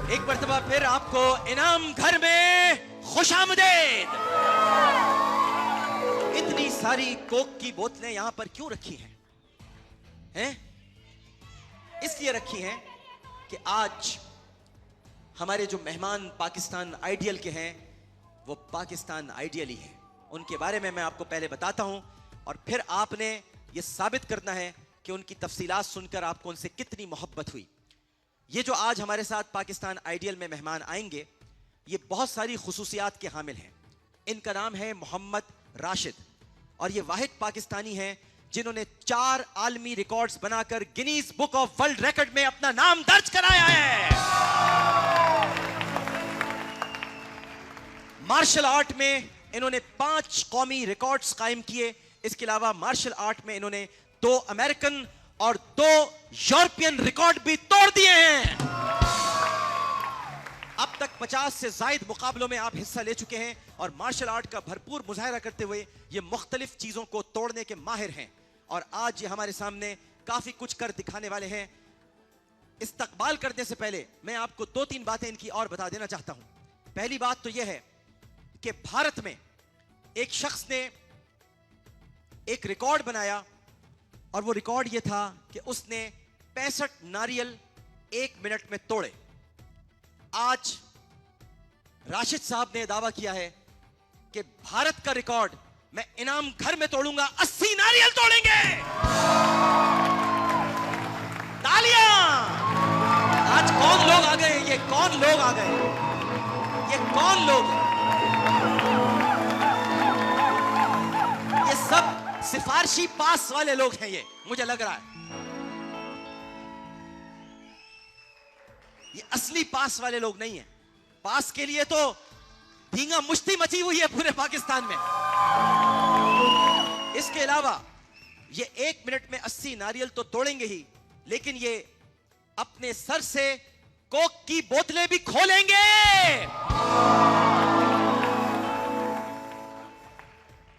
एक मर्तबा फिर आपको इनाम घर में खुशामदीद। इतनी सारी कोक की बोतलें यहां पर क्यों रखी हैं? इसलिए रखी हैं कि आज हमारे जो मेहमान पाकिस्तान आइडियल के हैं वो पाकिस्तान आइडियल ही है। उनके बारे में मैं आपको पहले बताता हूं और फिर आपने ये साबित करना है कि उनकी तफसीलात सुनकर आपको उनसे कितनी मोहब्बत हुई। ये जो आज हमारे साथ पाकिस्तान आइडियल में मेहमान आएंगे ये बहुत सारी खुसूसियात के हामिल हैं। इनका नाम है मोहम्मद राशिद और ये वाहिद पाकिस्तानी हैं जिन्होंने 4 आलमी रिकॉर्ड्स बनाकर Guinness book of world record में अपना नाम दर्ज कराया है। मार्शल आर्ट में इन्होंने 5 कौमी रिकॉर्ड्स कायम किए। इसके अलावा मार्शल आर्ट में इन्होंने 2 अमेरिकन और 2 यूरोपियन रिकॉर्ड भी तोड़ दिए हैं। अब तक 50 से ज्यादा मुकाबलों में आप हिस्सा ले चुके हैं और मार्शल आर्ट का भरपूर मुजाहरा करते हुए ये मुख्तलिफ चीजों को तोड़ने के माहिर हैं और आज ये हमारे सामने काफी कुछ कर दिखाने वाले हैं। इस्तकबाल करने से पहले मैं आपको 2-3 बातें इनकी और बता देना चाहता हूं। पहली बात तो यह है कि भारत में एक शख्स ने एक रिकॉर्ड बनाया और वो रिकॉर्ड ये था कि उसने 65 नारियल 1 मिनट में तोड़े। आज राशिद साहब ने दावा किया है कि भारत का रिकॉर्ड मैं इनाम घर में तोड़ूंगा। 80 नारियल तोड़ेंगे। तालियां। आज कौन लोग आ गए? ये कौन लोग आ गए? ये कौन लोग? ये सब सिफारशी पास वाले लोग हैं। ये मुझे लग रहा है ये असली पास वाले लोग नहीं है। पास के लिए तो धींगा मुश्ती मची हुई है पूरे पाकिस्तान में। इसके अलावा ये 1 मिनट में 80 नारियल तो तोड़ेंगे ही, लेकिन ये अपने सर से कोक की बोतलें भी खोलेंगे।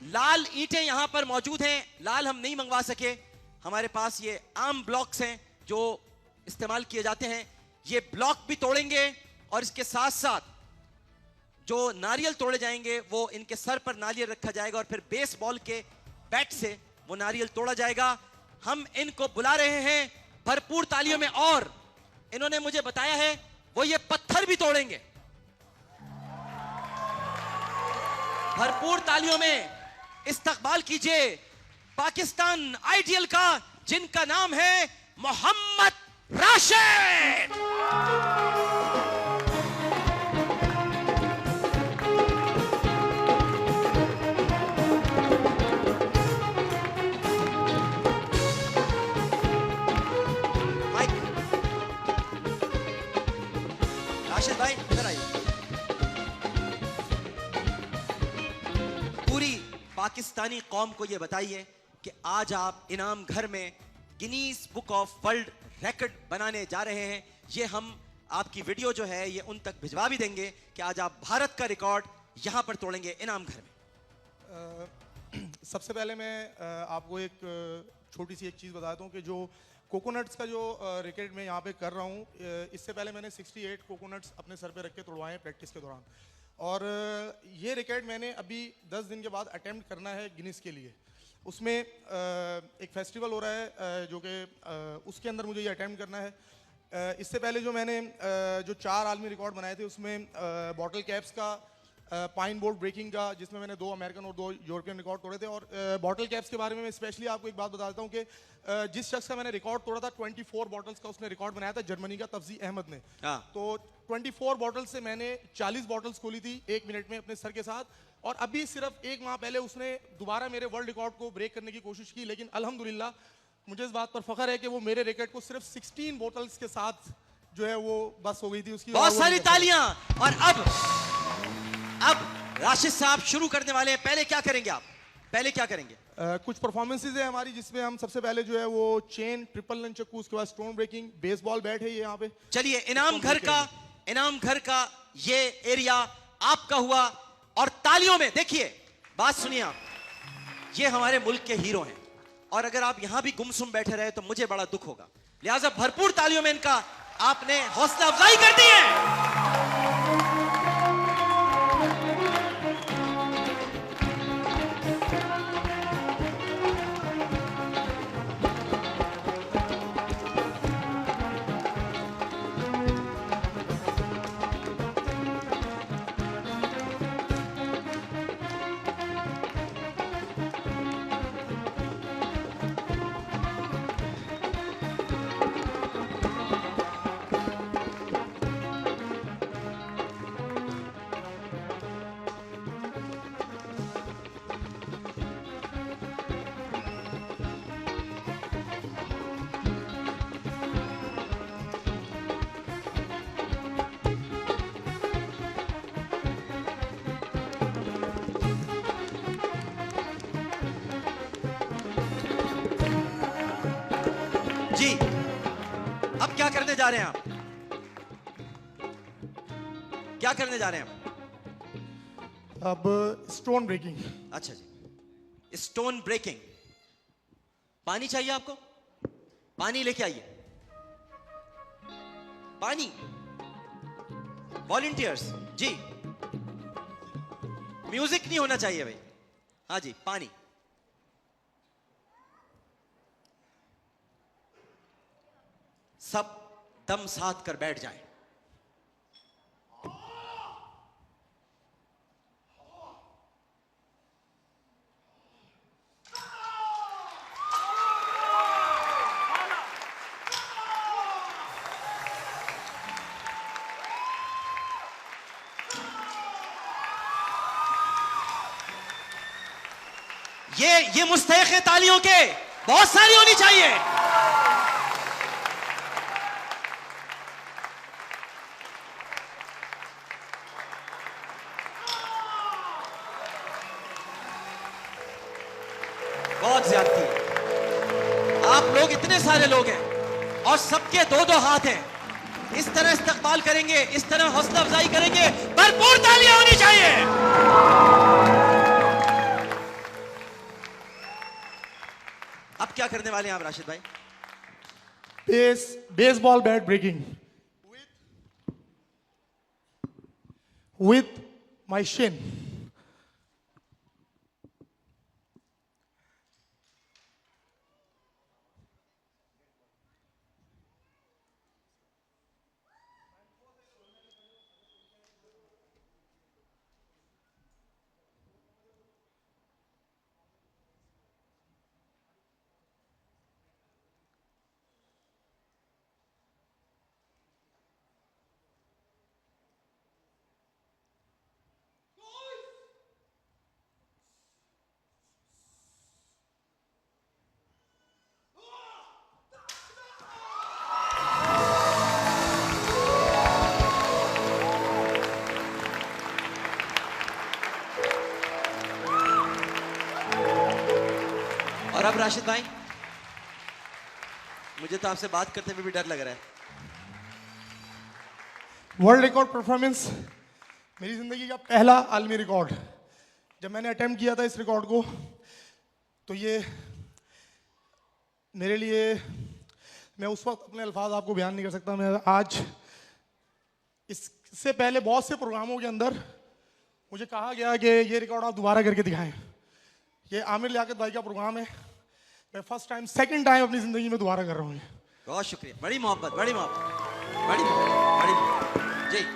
लाल ईंटें यहां पर मौजूद हैं। लाल हम नहीं मंगवा सके, हमारे पास ये आम ब्लॉक्स हैं जो इस्तेमाल किए जाते हैं। ये ब्लॉक भी तोड़ेंगे और इसके साथ साथ जो नारियल तोड़े जाएंगे वो इनके सर पर नारियल रखा जाएगा और फिर बेसबॉल के बैट से वो नारियल तोड़ा जाएगा। हम इनको बुला रहे हैं भरपूर तालियों में और इन्होंने मुझे बताया है वो ये पत्थर भी तोड़ेंगे। भरपूर तालियों में इस्तकबाल कीजिए पाकिस्तान आइडियल का जिनका नाम है मोहम्मद राशिद। राशिद भाई इधर आइए। पूरी पाकिस्तानी कौम को यह बताइए कि आज आप इनाम घर में Guinness book of world record बनाने जा रहे हैं। ये हम आपकी वीडियो जो है ये उन तक भिजवा भी देंगे कि आज आप भारत का रिकॉर्ड यहां पर तोड़ेंगे इनाम घर में। सबसे पहले मैं आपको एक छोटी सी एक चीज़ बताता हूँ कि जो कोकोनट्स का जो रिकॉर्ड मैं यहाँ पे कर रहा हूँ, इससे पहले मैंने 68 कोकोनट्स अपने सर पे रख के तोड़वाए हैं प्रैक्टिस के दौरान और ये रिकॉर्ड मैंने अभी 10 दिन के बाद अटेम्प्ट करना है गिनीज के लिए। उसमें एक फेस्टिवल हो रहा है जो कि उसके अंदर मुझे ये अटेम्प्ट करना है। इससे पहले जो मैंने जो 4 आलमी रिकॉर्ड बनाए थे उसमें बॉटल कैप्स का, पाइन बोर्ड ब्रेकिंग का, जिसमें मैंने 2 अमेरिकन और 2 यूरोपियन रिकॉर्ड तोड़े थे। और बॉटल कैप्स के बारे में मैं स्पेशली आपको एक बात बता देता हूँ कि जिस शख्स का मैंने रिकॉर्ड तोड़ा था 24 बॉटल्स का उसने रिकॉर्ड बनाया था, जर्मनी का तफजी अहमद ने। तो 24 बॉटल से मैंने 40 बॉटल्स खोली थी 1 मिनट में अपने सर के साथ और अभी सिर्फ 1 माह पहले उसने दोबारा मेरे वर्ल्ड रिकॉर्ड को ब्रेक करने की कोशिश की, लेकिन अल्हम्दुलिल्लाह मुझे इस बात पर फख्र है कि वो मेरे रिकॉर्ड को सिर्फ 16 बॉटल्स के साथ जो है वो बस हो गई थी उसकी। बहुत सारी तालियां। और अब राशिद साहब शुरू करने वाले हैं। पहले क्या करेंगे आप? पहले क्या करेंगे? कुछ परफॉर्मेंसेज है हमारी जिसमें हम सबसे पहले जो है वो चेन, ट्रिपल नंचक्कू, उसके बाद स्टोन ब्रेकिंग, बेसबॉल बैट है ये यहाँ पे। चलिए इनाम घर का ये एरिया आपका हुआ और तालियों में देखिए, बात सुनिए आप, ये हमारे मुल्क के हीरो हैं और अगर आप यहां भी गुमसुम बैठे रहे तो मुझे बड़ा दुख होगा। लिहाजा भरपूर तालियों में इनका आपने हौसला अफजाई कर दी है। जी, अब क्या करने जा रहे हैं आप? क्या करने जा रहे हैं आप? अब स्टोन ब्रेकिंग। अच्छा जी, स्टोन ब्रेकिंग। पानी चाहिए आपको? पानी लेके आइए। पानी। वॉलंटियर्स जी, म्यूजिक नहीं होना चाहिए भाई। हाँ जी, पानी। सब दम साध कर बैठ जाएं। ये मुस्तहिक है तालियों के, बहुत सारी होनी चाहिए। बहुत ज्यादती है। आप लोग इतने सारे लोग हैं और सबके दो दो हाथ हैं। इस तरह इस्तकबाल करेंगे, इस तरह हौसला अफजाई करेंगे, भरपूर तालियां होनी चाहिए। अब क्या करने वाले हैं आप राशिद भाई? Baseball bat breaking with my shin. और अब राशिद भाई, मुझे तो आपसे बात करते हुए भी डर लग रहा है। वर्ल्ड रिकॉर्ड परफॉर्मेंस मेरी जिंदगी का पहला आलमी रिकॉर्ड। जब मैंने अटेम्प्ट किया था इस रिकॉर्ड को, तो ये मेरे लिए, मैं उस वक्त अपने अल्फाज आपको बयान नहीं कर सकता। मैं आज, इससे पहले बहुत से प्रोग्रामों के अंदर मुझे कहा गया कि ये रिकॉर्ड आप दोबारा करके दिखाएं। ये आमिर लियाकत भाई का प्रोग्राम है, मैं फर्स्ट टाइम, सेकंड टाइम अपनी जिंदगी में दोबारा कर रहा हूँ। बहुत शुक्रिया, बड़ी मोहब्बत, बड़ी मोहब्बत, बड़ी मोहब्बत, बड़ी मोहब्बत जी।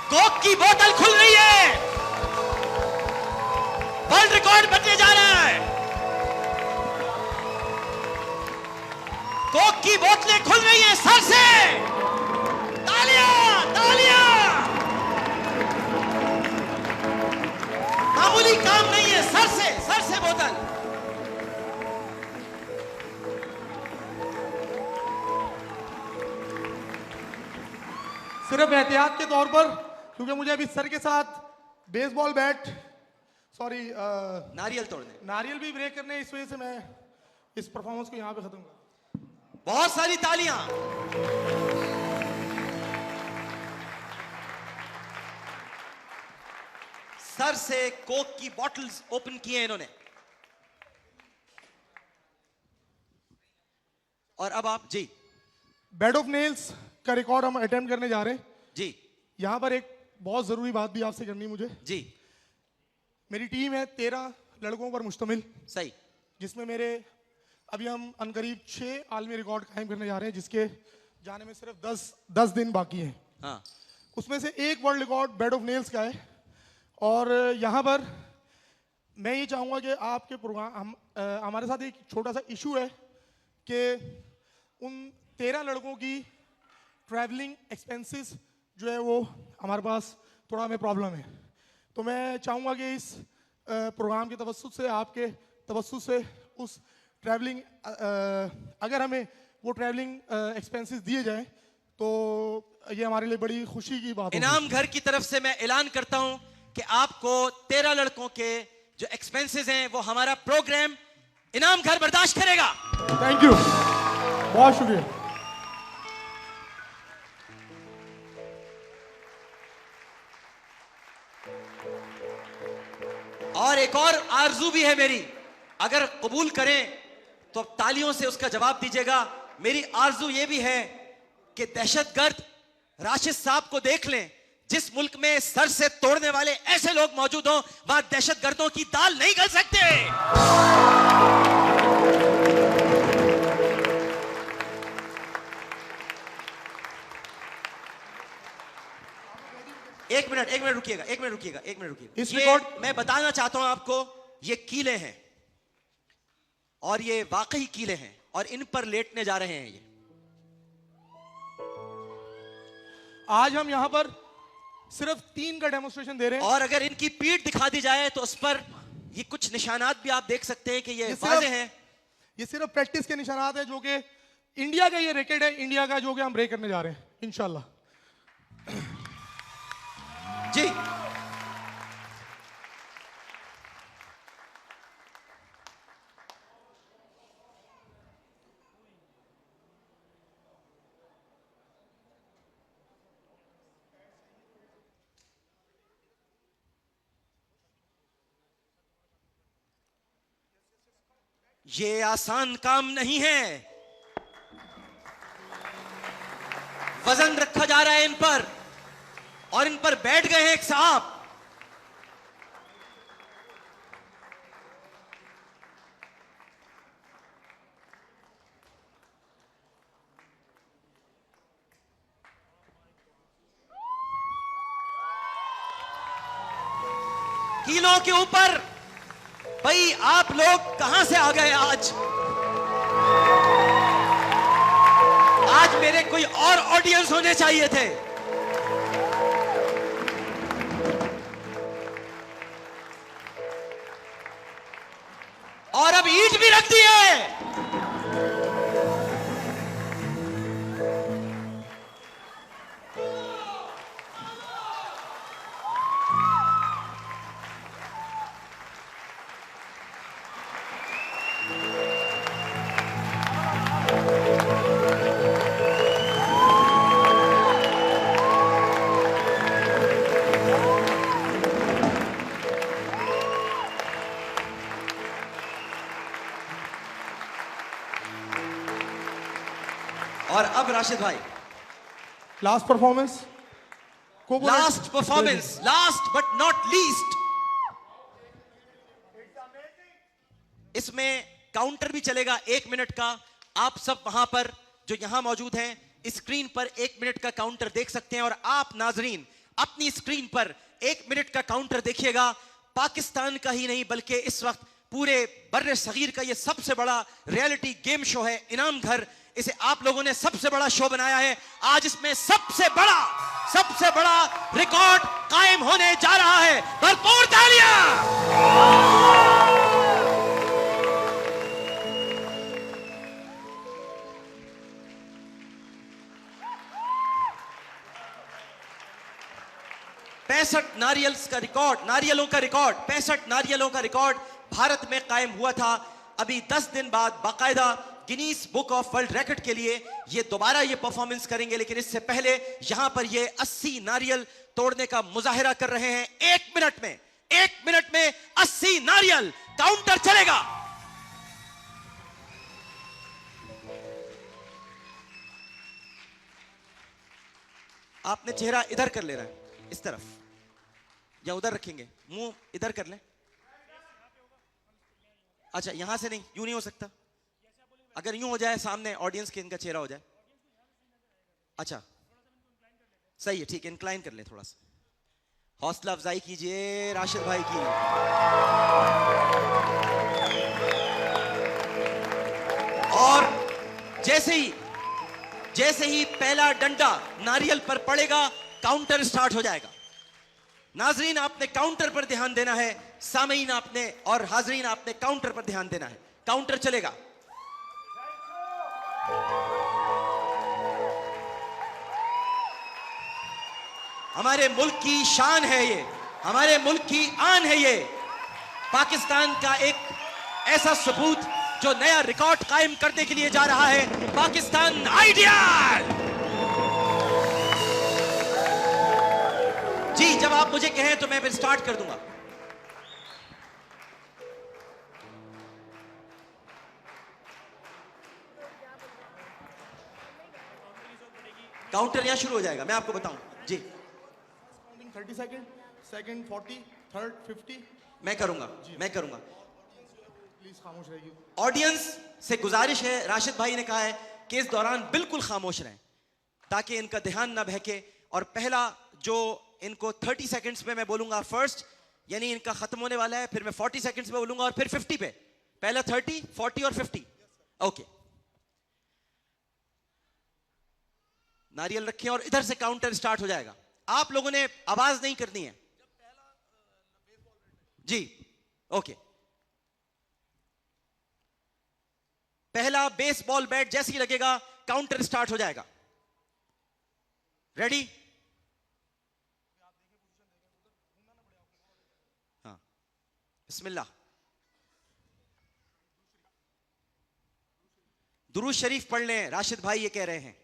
कोक की बोतल खुल रही है, वर्ल्ड रिकॉर्ड बनने जा रहा है। कोक की बोतलें खुल रही हैं सर से। तालियां, तालियां। मामूली काम नहीं है, सर सिर्फ एहतियात के तौर पर, क्योंकि मुझे अभी सर के साथ बेसबॉल बैट, सॉरी नारियल भी ब्रेक करने, इस वजह से मैं इस परफॉर्मेंस को यहाँ पे खत्म कर। बहुत सारी तालियां। सर से कोक की बॉटल्स ओपन किए इन्होंने। और अब आप जी बेड ऑफ नेल्स का रिकॉर्ड हम अटेम्प्ट करने जा रहे हैं जी। यहाँ पर एक बहुत जरूरी बात भी आपसे करनी मुझे जी। मेरी टीम है 13 लड़कों पर मुश्तमिल, सही, जिसमें मेरे अभी हम अनकरीब 6 आलमी रिकॉर्ड कायम करने जा रहे हैं, जिसके जाने में सिर्फ 10 दिन बाकी हैं। हाँ। उसमें से एक world record bed of nails का है। और यहाँ पर मैं ये चाहूँगा कि आपके प्रोग्राम हमारे साथ एक छोटा सा इशू है कि उन 13 लड़कों की ट्रैवलिंग एक्सपेंसेस जो है वो हमारे पास थोड़ा हमें प्रॉब्लम है। तो मैं चाहूँगा कि इस प्रोग्राम के तवस्सुत से, आपके तवस्सुत से उस ट्रैवलिंग, अगर हमें वो ट्रैवलिंग एक्सपेंसेस दिए जाएं तो ये हमारे लिए बड़ी खुशी की बात है। इनाम घर की तरफ से मैं ऐलान करता हूं कि आपको 13 लड़कों के जो एक्सपेंसेस हैं वो हमारा प्रोग्राम इनाम घर बर्दाश्त करेगा। थैंक यू, बहुत शुक्रिया। और एक और आरजू भी है मेरी, अगर कबूल करें तो तालियों से उसका जवाब दीजिएगा। मेरी आरजू ये भी है कि दहशतगर्द राशिद साहब को देख लें। जिस मुल्क में सर से तोड़ने वाले ऐसे लोग मौजूद हों, वहां दहशतगर्दों की दाल नहीं गल सकते। एक मिनट रुकिएगा। इस रिकॉर्ड मैं बताना चाहता हूं आपको, ये कीले हैं और ये वाकई कीले हैं और इन पर लेटने जा रहे हैं। ये आज हम यहाँ पर सिर्फ 3 का डेमोन्स्ट्रेशन दे रहे हैं। और अगर इनकी पीठ दिखा दी जाए तो उस पर ये कुछ निशानात भी आप देख सकते हैं कि ये वाज़ेह हैं। ये सिर्फ प्रैक्टिस के निशानात है, जो कि इंडिया का ये रिकॉर्ड है, इंडिया का, जो कि हम ब्रेक करने जा रहे हैं इंशाल्लाह जी। ये आसान काम नहीं है। वजन रखा जा रहा है इन पर और इन पर बैठ गए हैं एक साहब। कीलों के ऊपर। भाई आप लोग कहां से आ गए आज? आज मेरे कोई और ऑडियंस होने चाहिए थे। और अब ईंट भी रख दी है। और अब राशिद भाई, last performance last but not least. इसमें काउंटर भी चलेगा 1 मिनट का। आप सब वहां पर जो यहां मौजूद हैं, स्क्रीन पर 1 मिनट का काउंटर देख सकते हैं। और आप नाजरीन अपनी स्क्रीन पर 1 मिनट का काउंटर देखिएगा। पाकिस्तान का ही नहीं बल्कि इस वक्त पूरे बर्रे सगीर का ये सबसे बड़ा रियलिटी गेम शो है इनाम घर। इसे आप लोगों ने सबसे बड़ा शो बनाया है। आज इसमें सबसे बड़ा रिकॉर्ड कायम होने जा रहा है। भरपूर तालियां। 65 नारियलों का रिकॉर्ड 65 नारियलों का रिकॉर्ड भारत में कायम हुआ था। अभी 10 दिन बाद बाकायदा Guinness book of world record के लिए ये दोबारा ये परफॉर्मेंस करेंगे, लेकिन इससे पहले यहां पर ये 80 नारियल तोड़ने का मुजाहिरा कर रहे हैं। 1 मिनट में 80 नारियल। काउंटर चलेगा। आपने चेहरा इधर कर लेना है, इस तरफ या उधर रखेंगे, मुंह इधर कर लें। अच्छा, यहां से नहीं, यूं नहीं हो सकता। अगर यूं हो जाए सामने ऑडियंस के इनका चेहरा हो जाए। अच्छा सही है, ठीक है, इंक्लाइन कर ले थोड़ा सा। हौसला अफजाई कीजिए राशिद भाई की। और जैसे ही पहला डंडा नारियल पर पड़ेगा काउंटर स्टार्ट हो जाएगा। नाजरीन आपने काउंटर पर ध्यान देना है, सामीन आपने और हाजरीन आपने काउंटर पर ध्यान देना है। काउंटर चलेगा। हमारे मुल्क की शान है ये, हमारे मुल्क की आन है ये। पाकिस्तान का एक ऐसा सबूत जो नया रिकॉर्ड कायम करने के लिए जा रहा है। पाकिस्तान आइडियल। जी, जब आप मुझे कहें तो मैं फिर स्टार्ट कर दूंगा। काउंटर यहां शुरू हो जाएगा, मैं आपको बताऊं जी। 30 सेकंड 40 थर्ड 50। मैं करूंगा। प्लीज खामोश रहिए। ऑडियंस से गुजारिश है, राशिद भाई ने कहा है कि इस दौरान बिल्कुल खामोश रहें ताकि इनका ध्यान ना बहके। और पहला जो इनको 30 सेकंड्स में मैं बोलूंगा फर्स्ट, यानी इनका खत्म होने वाला है, फिर मैं 40 सेकंड्स में बोलूंगा और फिर 50 पे। पहला 30, 40 और 50। ओके, नारियल रखें और इधर से काउंटर स्टार्ट हो जाएगा। आप लोगों ने आवाज नहीं करनी है जी। ओके, पहला बेसबॉल बैट जैसे ही लगेगा काउंटर स्टार्ट हो जाएगा। रेडी? हाँ, बिस्मिल्लाह। दुरूद शरीफ पढ़ लें, राशिद भाई ये कह रहे हैं।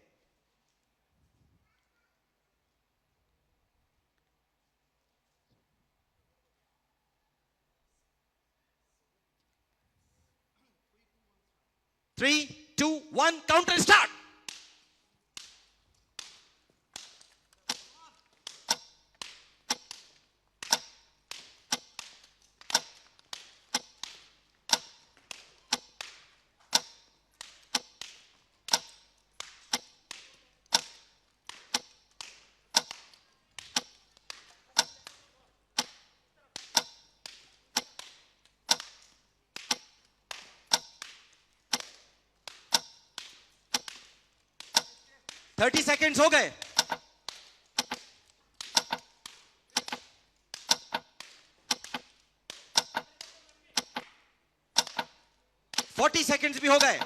Three, 2, 1, counter start. Thirty seconds हो गए। फोर्टी सेकेंड्स भी हो गए।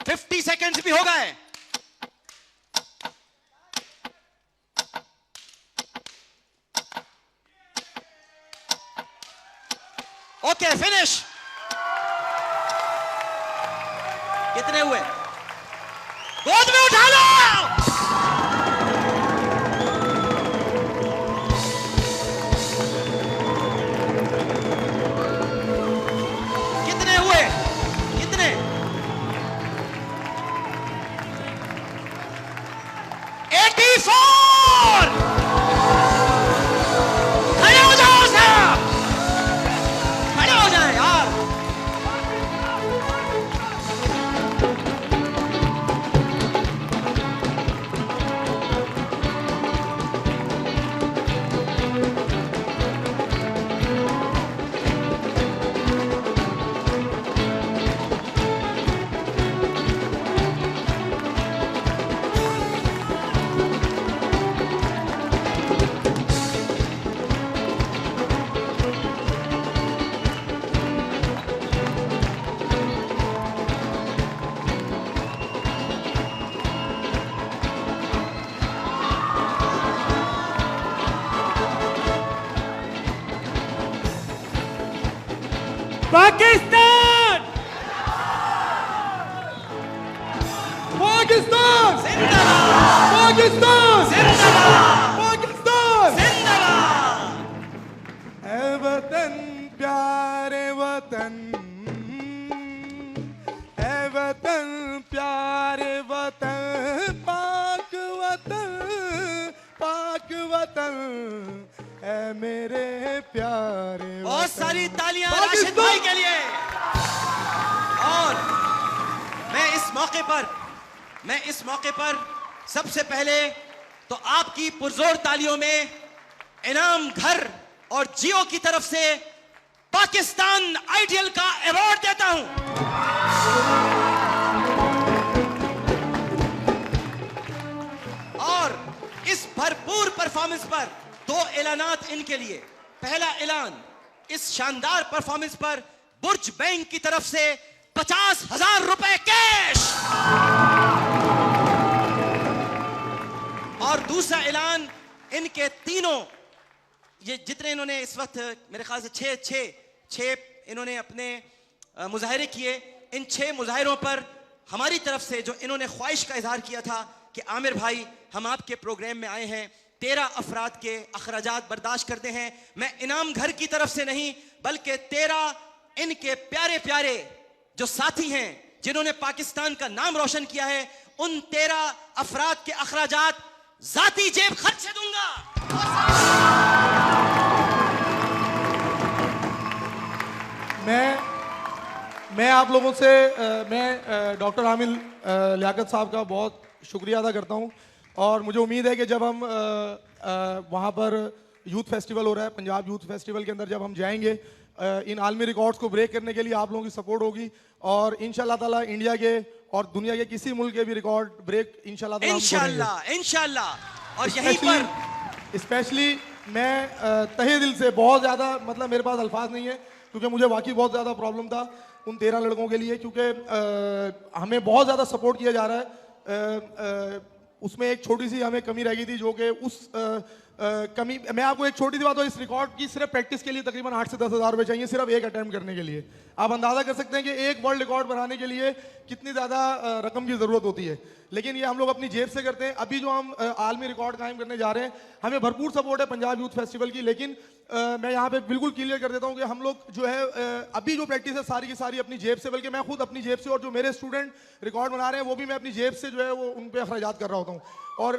50 सेकेंड्स भी हो गए। Okay, finish. कितने हुए? गोद में उठा लो। कितने हुए? कितने? 84। खड़े हो जाओ साहब, खड़े हो जाए यार। पाकिस्तान पाकिस्तान जिंदाबाद पाकिस्तान जिंदाबाद पाकिस्तान जिंदाबाद। ऐ वतन प्यारे वतन, ऐ वतन प्यारे वतन, पाक वतन ऐ मेरे प्यारे बहुत वतन। सारी तालियां पाकिस्तान। राशिद भाई के लिए। और मैं इस मौके पर सबसे पहले तो आपकी पुरजोर तालियों में इनाम घर और जियो की तरफ से पाकिस्तान आइडियल का अवार्ड देता हूं। और इस भरपूर परफॉर्मेंस पर दो ऐलानात इनके लिए। पहला ऐलान, इस शानदार परफॉर्मेंस पर बुर्ज बैंक की तरफ से 50,000 रुपए कैश। और दूसरा ऐलान, इनके तीनों ये जितने इन्होंने इस वक्त मेरे ख्याल से छह इन्होंने अपने मुजाहरे किए, इन 6 मुजाहरों पर हमारी तरफ से जो इन्होंने ख्वाहिश का इजहार किया था कि आमिर भाई हम आपके प्रोग्राम में आए हैं, 13 अफराद के अखराजात बर्दाश्त करते हैं। मैं इनाम घर की तरफ से नहीं बल्कि 13 इनके प्यारे प्यारे जो साथी हैं जिन्होंने पाकिस्तान का नाम रोशन किया है, उन 13 अफराद के अखराजात जाती जेब खर्च से दूंगा। मैं आप लोगों से मैं डॉक्टर आमिर लियाकत साहब का बहुत शुक्रिया अदा करता हूं। और मुझे उम्मीद है कि जब हम वहाँ पर यूथ फेस्टिवल हो रहा है, पंजाब यूथ फेस्टिवल के अंदर जब हम जाएंगे, इन आलमी रिकॉर्ड्स को ब्रेक करने के लिए आप लोगों की सपोर्ट होगी। और इंशाल्लाह ताला इंडिया के और दुनिया के किसी मुल्क के भी रिकॉर्ड ब्रेक इंशाल्लाह ताला हम करेंगे। इंशाल्लाह। और यहीं पर स्पेशली मैं तहे दिल से बहुत ज़्यादा, मतलब मेरे पास अल्फाज नहीं है क्योंकि मुझे वाकई बहुत ज़्यादा प्रॉब्लम था उन 13 लड़कों के लिए, क्योंकि हमें बहुत ज़्यादा सपोर्ट किया जा रहा है। उसमें एक छोटी सी हमें कमी रह गई थी जो कि उस कमी, मैं आपको एक छोटी सी बात, इस रिकॉर्ड की सिर्फ प्रैक्टिस के लिए तकरीबन 8 से 10 हज़ार रुपये चाहिए सिर्फ एक अटैम्प्ट करने के लिए। आप अंदाज़ा कर सकते हैं कि एक वर्ल्ड रिकॉर्ड बनाने के लिए कितनी ज़्यादा रकम की ज़रूरत होती है, लेकिन ये हम लोग अपनी जेब से करते हैं। अभी जो हम आलमी रिकॉर्ड कायम करने जा रहे हैं, हमें भरपूर सपोर्ट है पंजाब यूथ फेस्टिवल की, लेकिन मैं यहाँ पे बिल्कुल क्लियर कर देता हूँ कि हम लोग जो है अभी जो प्रैक्टिस है सारी की सारी अपनी जेब से, बल्कि मैं खुद अपनी जेब से, और जो मेरे स्टूडेंट रिकॉर्ड बना रहे हैं वो भी मैं अपनी जेब से जो है वो उन पे अखराजात कर रहा होता हूँ। और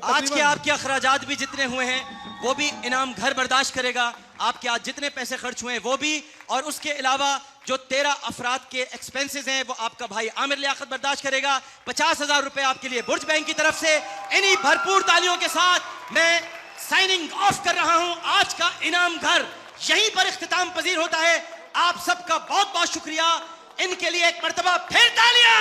आज के आपके अखराजात भी जितने हुए हैं वो भी इनाम घर बर्दाश्त करेगा। आपके आज जितने पैसे खर्च हुए हैं वो भी, और उसके अलावा जो 13 अफराद के एक्सपेंसेस हैं वो आपका भाई आमिर लियाकत बर्दाश्त करेगा। 50,000 रुपए आपके लिए बुर्ज बैंक की तरफ से। इन्हीं भरपूर तालियों के साथ मैं साइनिंग ऑफ कर रहा हूं। आज का इनाम घर यहीं पर इख्तिताम पजीर होता है। आप सबका बहुत बहुत शुक्रिया। इनके लिए एक मर्तबा फिर तालियां।